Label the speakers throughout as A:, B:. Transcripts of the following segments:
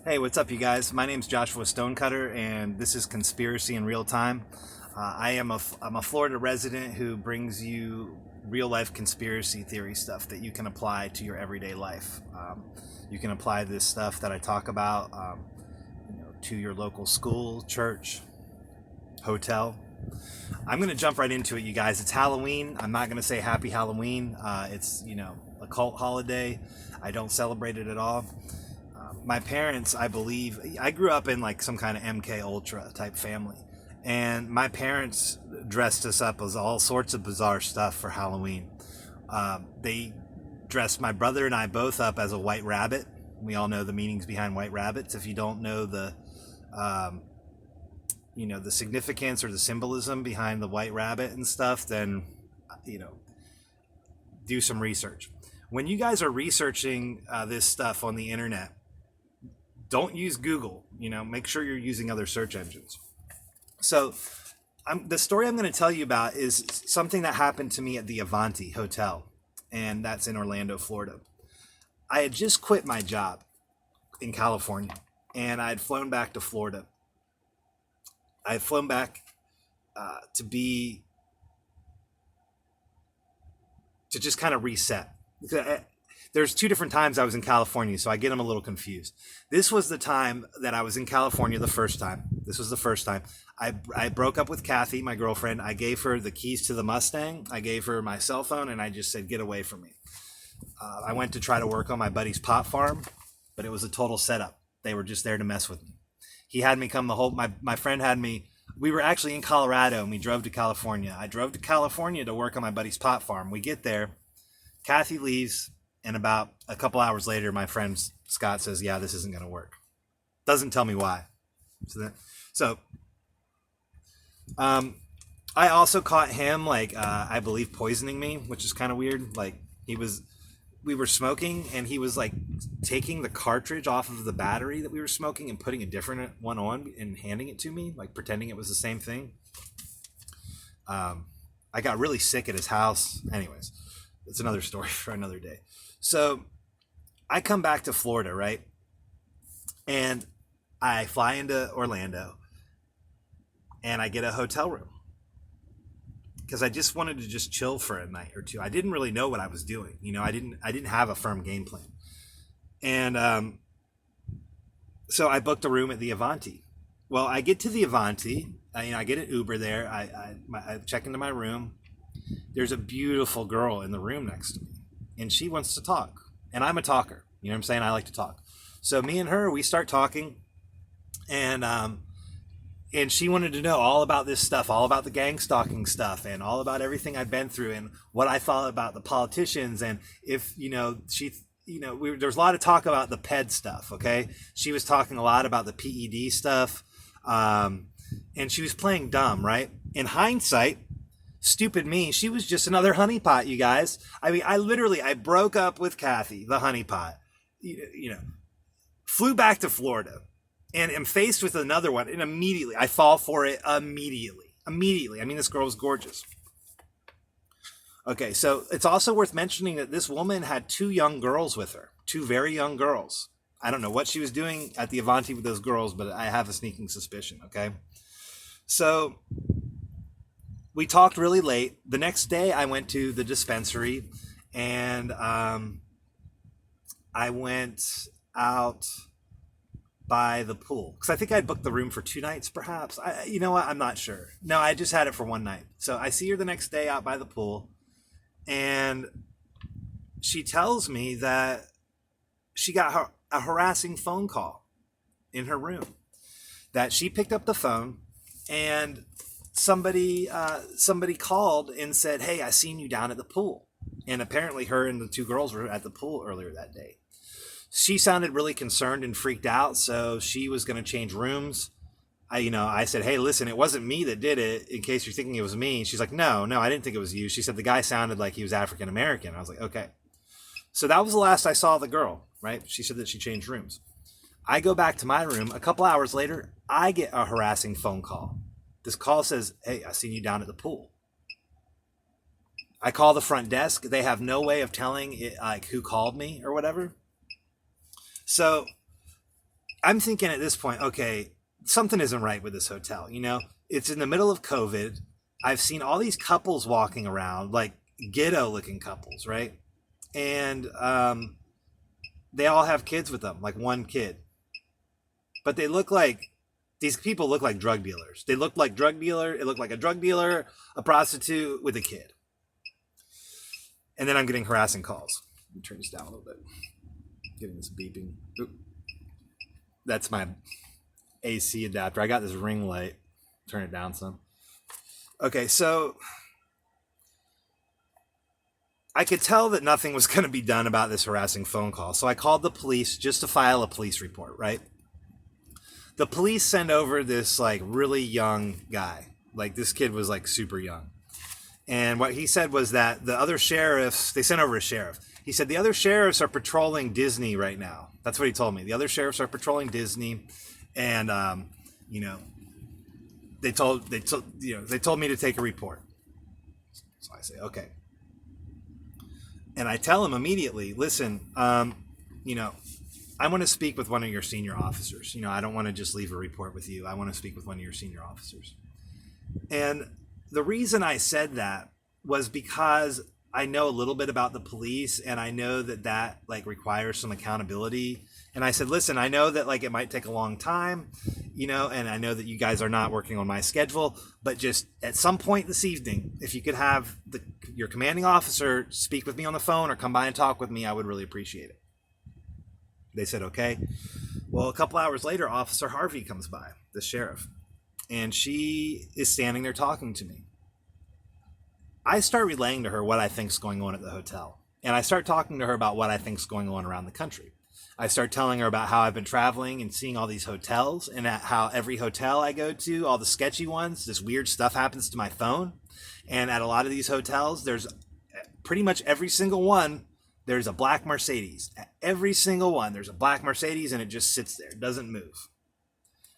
A: Hey, what's up, you guys? My name's Joshua Stonecutter, and this is Conspiracy in Real Time. I'm a Florida resident who brings you real life conspiracy theory stuff that you can apply to your everyday life. You can apply this stuff that I talk about to your local school, church, hotel. I'm going to jump right into it, you guys. It's Halloween. I'm not going to say Happy Halloween. It's a cult holiday. I don't celebrate it at all. My parents, I believe, I grew up in like some kind of MK Ultra type family, and my parents dressed us up as all sorts of bizarre stuff for Halloween. They dressed my brother and I both up as a white rabbit. We all know the meanings behind white rabbits. If you don't know um, the significance or the symbolism behind the white rabbit and stuff, then you know, do some research. When you guys are researching this stuff on the internet, don't use Google. Make sure you're using other search engines. So, the story I'm going to tell you about is something that happened to me at the Avanti Hotel, and that's in Orlando, Florida. I had just quit my job in California, and I had flown back to Florida. I had flown back to just kind of reset. There's two different times I was in California, so I get them a little confused. This was the time that I was in California the first time. This was the first time. I broke up with Kathy, my girlfriend. I gave her the keys to the Mustang. I gave her my cell phone, and I just said, get away from me. I went to try to work on my buddy's pot farm, but it was a total setup. They were just there to mess with me. He had me come my friend had me. We were actually in Colorado, and we drove to California. I drove to California to work on my buddy's pot farm. We get there. Kathy leaves. And about a couple hours later, my friend Scott says, yeah, this isn't going to work. Doesn't tell me why. I also caught him, I believe, poisoning me, which is kind of weird. We were smoking, and he was like taking the cartridge off of the battery that we were smoking and putting a different one on and handing it to me, like pretending it was the same thing. I got really sick at his house. Anyways, it's another story for another day. So I come back to Florida, right? And I fly into Orlando and I get a hotel room because I just wanted to just chill for a night or two. I didn't really know what I was doing. I didn't have a firm game plan. And so I booked a room at the Avanti. Well, I get to the Avanti. I get an Uber there. I check into my room. There's a beautiful girl in the room next to me. And she wants to talk. And I'm a talker. You know what I'm saying? I like to talk. So me and her, we start talking. And she wanted to know all about this stuff, all about the gang stalking stuff, and all about everything I'd been through, and what I thought about the politicians. And if, there's a lot of talk about the PED stuff, okay? She was talking a lot about the PED stuff. And she was playing dumb, right? In hindsight, stupid me, she was just another honeypot, you guys. I mean, I broke up with Kathy, the honeypot, flew back to Florida and am faced with another one. And immediately, I fall for it immediately. I mean, this girl was gorgeous. Okay, so it's also worth mentioning that this woman had two young girls with her, two very young girls. I don't know what she was doing at the Avanti with those girls, but I have a sneaking suspicion, okay? So we talked really late. The next day, I went to the dispensary, and I went out by the pool because I think I'd booked the room for 2 nights, perhaps. You know what? I'm not sure. No, I just had it for 1 night. So I see her the next day out by the pool, and she tells me that she got a harassing phone call in her room. That she picked up the phone, and somebody called and said, hey, I seen you down at the pool. And apparently her and the two girls were at the pool earlier that day. She sounded really concerned and freaked out, so she was going to change rooms. I said, hey, listen, it wasn't me that did it, in case you're thinking it was me. And she's like, no, I didn't think it was you. She said the guy sounded like he was African American. I was like, okay. So that was the last I saw of the girl, right? She said that she changed rooms. I go back to my room. A couple hours later, I get a harassing phone call. This call says, hey, I seen you down at the pool. I call the front desk. They have no way of telling it, like, who called me or whatever. So I'm thinking at this point, okay, something isn't right with this hotel. You know, it's in the middle of COVID. I've seen all these couples walking around, like ghetto looking couples, right? And they all have kids with them, like one kid. But they look like these people look like drug dealers. They look like drug dealer. It looked like a drug dealer, a prostitute with a kid. And then I'm getting harassing calls. Let me turn this down a little bit. Getting this beeping. Oop. That's my AC adapter. I got this ring light. Turn it down some. Okay, so I could tell that nothing was going to be done about this harassing phone call. So I called the police just to file a police report, right? The police send over this like really young guy. Like this kid was like super young. And what he said was that the other sheriffs, they sent over a sheriff. He said the other sheriffs are patrolling Disney right now. That's what he told me. The other sheriffs are patrolling Disney, and you know, they told me to take a report. So I say okay, and I tell him immediately, listen, you know, I want to speak with one of your senior officers. You know, I don't want to just leave a report with you. I want to speak with one of your senior officers. And the reason I said that was because I know a little bit about the police, and I know that like requires some accountability. And I said, listen, I know that like it might take a long time, you know, and I know that you guys are not working on my schedule, but just at some point this evening, if you could have your commanding officer speak with me on the phone or come by and talk with me, I would really appreciate it. They said, okay. Well, a couple hours later, Officer Harvey comes by, the sheriff, and she is standing there talking to me. I start relaying to her what I think's going on at the hotel. And I start talking to her about what I think's going on around the country. I start telling her about how I've been traveling and seeing all these hotels, and how every hotel I go to, all the sketchy ones, this weird stuff happens to my phone. And at a lot of these hotels, there's pretty much every single one, there's a black Mercedes. At every single one, there's a black Mercedes, and it just sits there. It doesn't move.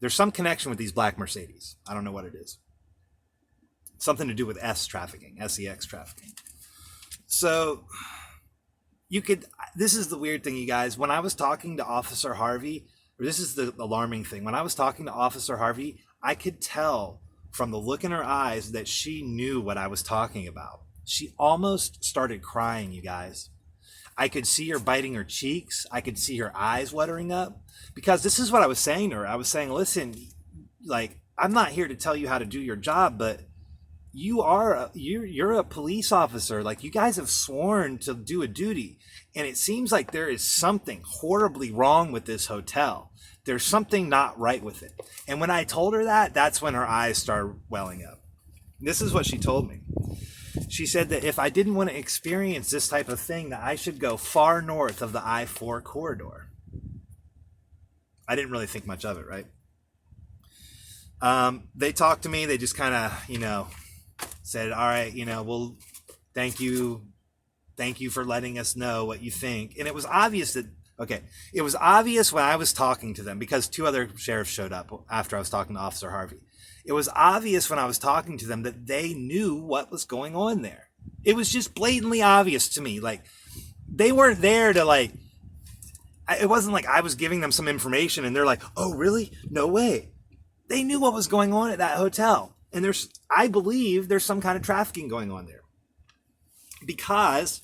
A: There's some connection with these black Mercedes. I don't know what it is. Something to do with trafficking, sex trafficking. So this is the weird thing, you guys. When I was talking to Officer Harvey, or this is the alarming thing. When I was talking to Officer Harvey, I could tell from the look in her eyes that she knew what I was talking about. She almost started crying, you guys. I could see her biting her cheeks. I could see her eyes watering up, because this is what I was saying to her. I was saying, listen, like, I'm not here to tell you how to do your job, but you're a police officer. Like, you guys have sworn to do a duty, and it seems like there is something horribly wrong with this hotel. There's something not right with it. And when I told her that, that's when her eyes started welling up. This is what she told me. She said that if I didn't want to experience this type of thing, that I should go far north of the I-4 corridor. I didn't really think much of it, right? They talked to me. They just kind of, said, all right, well, thank you for letting us know what you think. And it was obvious it was obvious when I was talking to them, because two other sheriffs showed up after I was talking to Officer Harvey. It was obvious when I was talking to them that they knew what was going on there. It was just blatantly obvious to me. Like, they weren't there to it wasn't like I was giving them some information and they're like, oh, really? No way. They knew what was going on at that hotel. And I believe there's some kind of trafficking going on there, because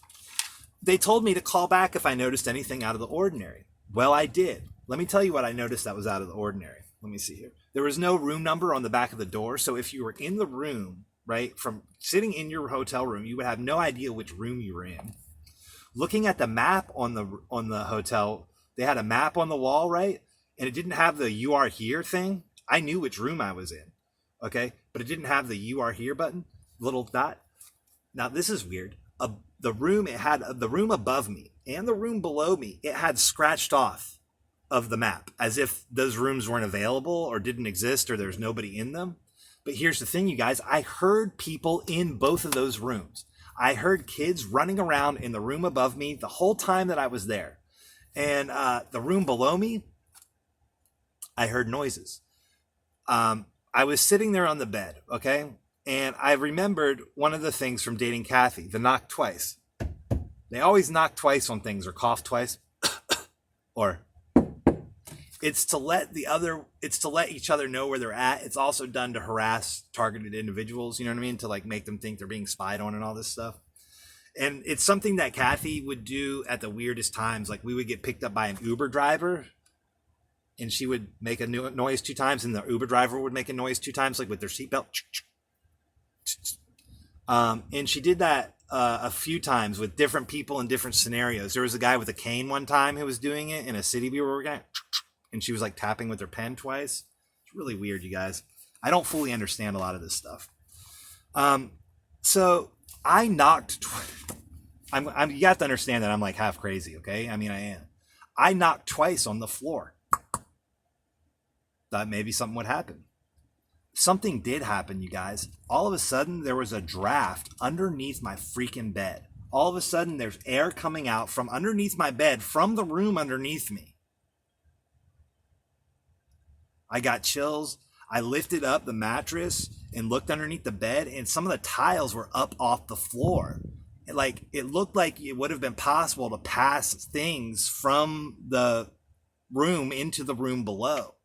A: they told me to call back if I noticed anything out of the ordinary. Well, I did. Let me tell you what I noticed that was out of the ordinary. Let me see here. There was no room number on the back of the door. So if you were in the room, right, from sitting in your hotel room, you would have no idea which room you were in. Looking at the map on the hotel, they had a map on the wall, right? And it didn't have the "you are here" thing. I knew which room I was in. Okay, but it didn't have the "you are here" button, little dot. Now this is weird. The room above me and the room below me, it had scratched off of the map, as if those rooms weren't available or didn't exist or there's nobody in them. But here's the thing, you guys. I heard people in both of those rooms. I heard kids running around in the room above me the whole time that I was there, and the room below me, I heard noises. I was sitting there on the bed, okay? And I remembered one of the things from dating Kathy, the knock twice. They always knock twice on things, or cough twice, or it's to let each other know where they're at. It's also done to harass targeted individuals, you know what I mean? To like make them think they're being spied on and all this stuff. And it's something that Kathy would do at the weirdest times. Like we would get picked up by an Uber driver and she would make a noise 2 times and the Uber driver would make a noise 2 times, like with their seatbelt. And she did that a few times with different people in different scenarios. There was a guy with a cane one time who was doing it in a city we were working at, and she was like tapping with her pen twice. It's really weird, you guys. I don't fully understand a lot of this stuff. So I knocked. You have to understand that I'm like half crazy, okay? I mean, I am. I knocked twice on the floor. Thought maybe something would happen. Something did happen, you guys. All of a sudden, there was a draft underneath my freaking bed. All of a sudden, there's air coming out from underneath my bed, from the room underneath me. I got chills. I lifted up the mattress and looked underneath the bed, and some of the tiles were up off the floor. It looked like it would have been possible to pass things from the room into the room below,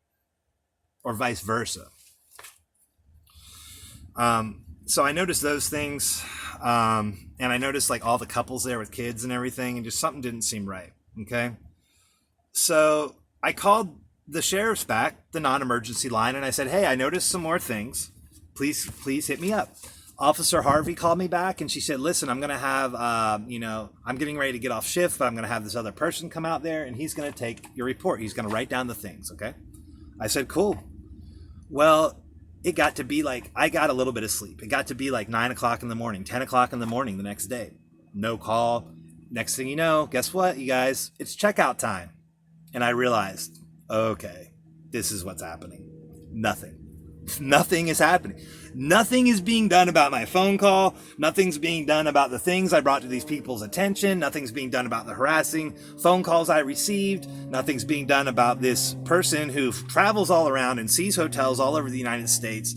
A: or vice versa. So I noticed those things, and I noticed like all the couples there with kids and everything, and just something didn't seem right. Okay. So I called the sheriff's back, the non-emergency line, and I said, hey, I noticed some more things. Please hit me up. Officer Harvey called me back and she said, listen, I'm going to have, I'm getting ready to get off shift, but I'm going to have this other person come out there and he's going to take your report. He's going to write down the things. Okay. I said, cool. Well, it got to be like, I got a little bit of sleep. It got to be like 9 o'clock in the morning, 10 o'clock in the morning the next day. No call. Next thing you know, guess what, you guys? It's checkout time. And I realized, okay, this is what's happening. Nothing is happening. Nothing is being done about my phone call. Nothing's being done about the things I brought to these people's attention. Nothing's being done about the harassing phone calls I received. Nothing's being done about this person who travels all around and sees hotels all over the United States,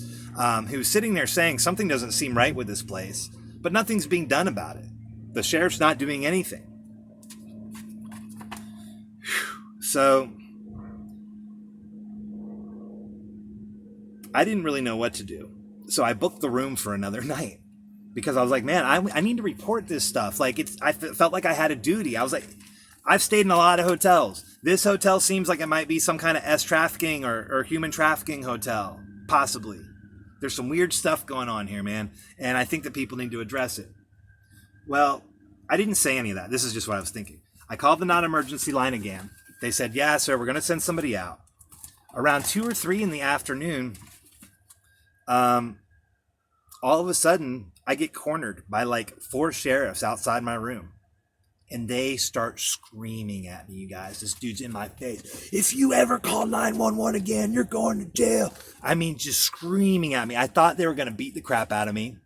A: who's sitting there saying something doesn't seem right with this place, but nothing's being done about it. The sheriff's not doing anything. So I didn't really know what to do. So I booked the room for another night because I was like, man, I need to report this stuff. Like I felt like I had a duty. I was like, I've stayed in a lot of hotels. This hotel seems like it might be some kind of trafficking or human trafficking hotel, possibly. There's some weird stuff going on here, man. And I think that people need to address it. Well, I didn't say any of that. This is just what I was thinking. I called the non-emergency line again. They said, yeah, sir, we're going to send somebody out. Around 2 or 3 in the afternoon, all of a sudden, I get cornered by like 4 sheriffs outside my room. And they start screaming at me, you guys. This dude's in my face. If you ever call 911 again, you're going to jail. I mean, just screaming at me. I thought they were going to beat the crap out of me.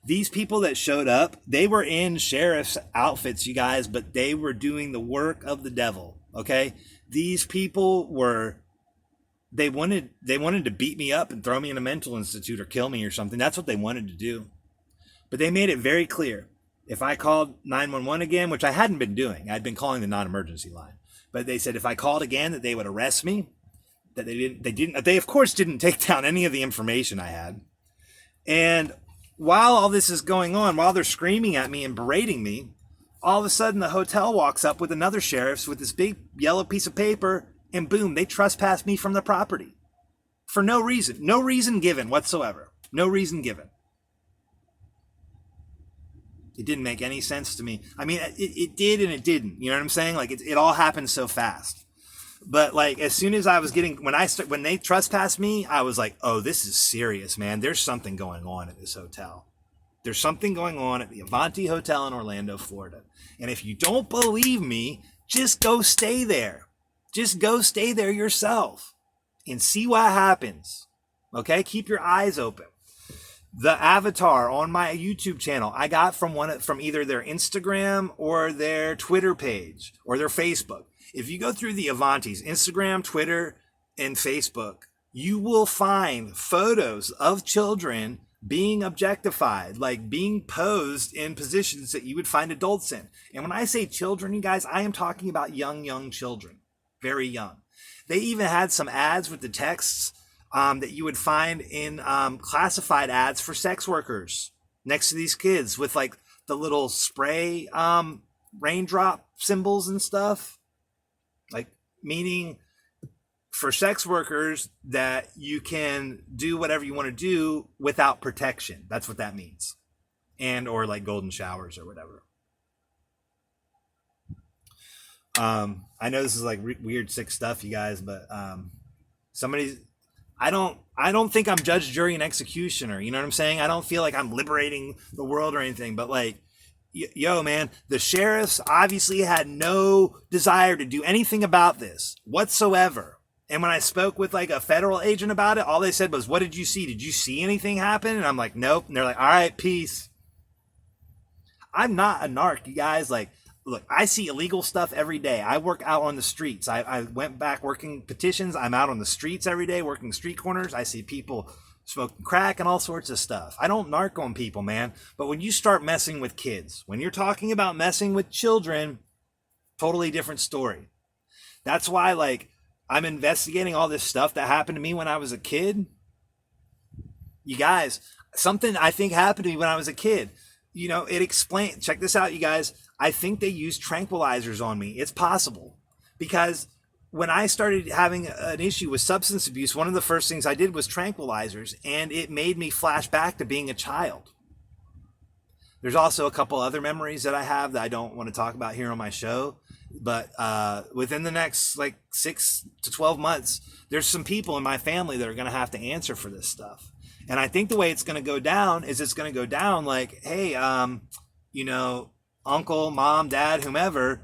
A: These people that showed up, they were in sheriff's outfits, you guys, but they were doing the work of the devil, okay? These people were... They wanted to beat me up and throw me in a mental institute or kill me or something. That's what they wanted to do. But they made it very clear. If I called 911 again, which I hadn't been doing, I'd been calling the non-emergency line. But they said if I called again that they would arrest me. That they of course didn't take down any of the information I had. And while all this is going on, while they're screaming at me and berating me, all of a sudden the hotel walks up with another sheriff with this big yellow piece of paper. And boom, they trespassed me from the property for no reason. No reason given whatsoever. No reason given. It didn't make any sense to me. I mean, it did and it didn't. You know what I'm saying? Like it all happened so fast. But like as soon as I was when they trespassed me, I was like, oh, this is serious, man. There's something going on at this hotel. There's something going on at the Avanti Hotel in Orlando, Florida. And if you don't believe me, just go stay there. Just go stay there yourself and see what happens. Okay? Keep your eyes open. The avatar on my YouTube channel, I got from either their Instagram or their Twitter page or their Facebook. If you go through the Avanti's Instagram, Twitter, and Facebook, you will find photos of children being objectified, like being posed in positions that you would find adults in. And when I say children, you guys, I am talking about young children. Very young. They even had some ads with the texts that you would find in classified ads for sex workers next to these kids with like the little spray raindrop symbols and stuff. Like, meaning for sex workers that you can do whatever you want to do without protection. That's what that means. And or like golden showers or whatever. I know this is like weird, sick stuff, you guys, but somebody's. I don't think I'm judge, jury, and executioner. You know what I'm saying? I don't feel like I'm liberating the world or anything, but like, yo, man, the sheriffs obviously had no desire to do anything about this whatsoever. And when I spoke with like a federal agent about it, all they said was, "What did you see? Did you see anything happen?" And I'm like, "Nope." And they're like, "All right, peace." I'm not a narc, you guys. Like, look, I see illegal stuff every day. I work out on the streets. I went back working petitions. I'm out on the streets every day working street corners. I see people smoking crack and all sorts of stuff. I don't narc on people, man. But when you start messing with kids, when you're talking about messing with children, totally different story. That's why, like, I'm investigating all this stuff that happened to me when I was a kid. You guys, something I think happened to me when I was a kid. You know, it explains, check this out, you guys. I think they used tranquilizers on me. It's possible. Because when I started having an issue with substance abuse, one of the first things I did was tranquilizers, and it made me flash back to being a child. There's also a couple other memories that I have that I don't want to talk about here on my show. But within the next like 6 to 12 months, there's some people in my family that are going to have to answer for this stuff. And I think the way it's going to go down is it's going to go down like, hey, you know, uncle, mom, dad, whomever,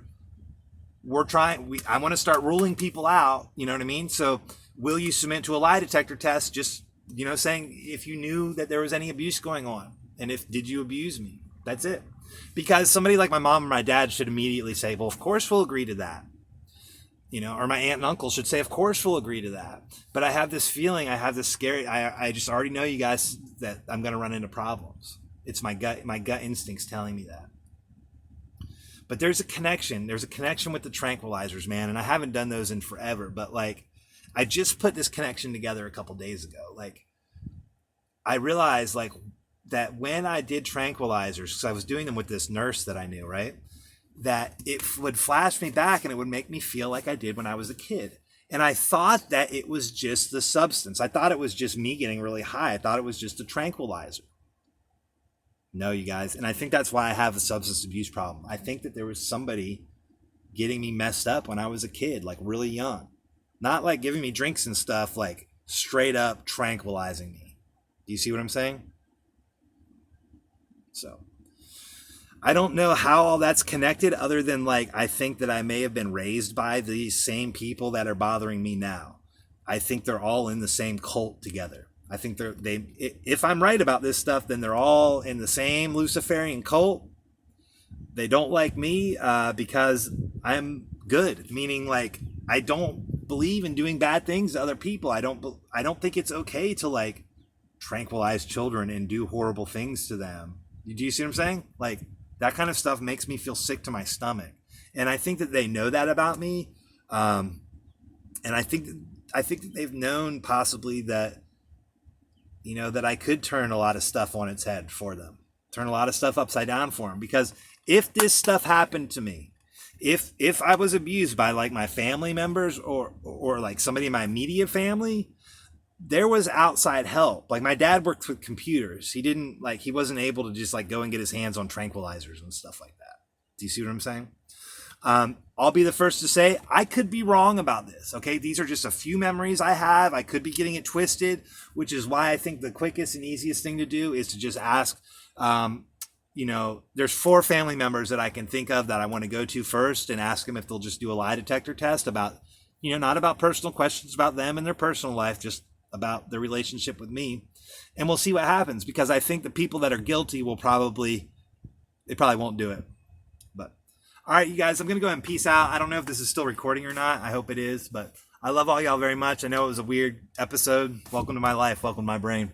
A: I want to start ruling people out. You know what I mean? So will you submit to a lie detector test? Just, you know, saying if you knew that there was any abuse going on, and did you abuse me? That's it. Because somebody like my mom or my dad should immediately say, well, of course we'll agree to that. You know, or my aunt and uncle should say, of course we'll agree to that. But I have this feeling, I have this scary, I just already know, you guys, that I'm going to run into problems. It's my gut instincts telling me that. But there's a connection with the tranquilizers, man. And I haven't done those in forever, but like, I just put this connection together a couple days ago. Like, I realized like that when I did tranquilizers, because I was doing them with this nurse that I knew, right? That it would flash me back and it would make me feel like I did when I was a kid. And I thought that it was just the substance. I thought it was just me getting really high. I thought it was just a tranquilizer. No, you guys. And I think that's why I have a substance abuse problem. I think that there was somebody getting me messed up when I was a kid, like really young. Not like giving me drinks and stuff, like straight up tranquilizing me. Do you see what I'm saying? So I don't know how all that's connected, other than like, I think that I may have been raised by these same people that are bothering me now. I think they're all in the same cult together. I think if I'm right about this stuff, then they're all in the same Luciferian cult. They don't like me because I'm good, meaning like I don't believe in doing bad things to other people. I don't think it's okay to like tranquilize children and do horrible things to them. Do you see what I'm saying? Like, that kind of stuff makes me feel sick to my stomach. And I think that they know that about me. And I think that they've known possibly that, you know, that I could turn a lot of stuff on its head for them, turn a lot of stuff upside down for them. Because if this stuff happened to me, if I was abused by like my family members or like somebody in my immediate family, there was outside help. Like, my dad worked with computers. He wasn't able to just like go and get his hands on tranquilizers and stuff like that. Do you see what I'm saying? I'll be the first to say I could be wrong about this. Okay. These are just a few memories I have. I could be getting it twisted, which is why I think the quickest and easiest thing to do is to just ask, you know, there's 4 family members that I can think of that I want to go to first and ask them if they'll just do a lie detector test about, you know, not about personal questions about them and their personal life, just about their relationship with me, and we'll see what happens, because I think the people that are guilty they probably won't do it. But all right, you guys, I'm gonna go ahead and peace out. I don't know if this is still recording or not. I hope it is, but I love all y'all very much. I know it was a weird episode. Welcome to my life. Welcome to my brain.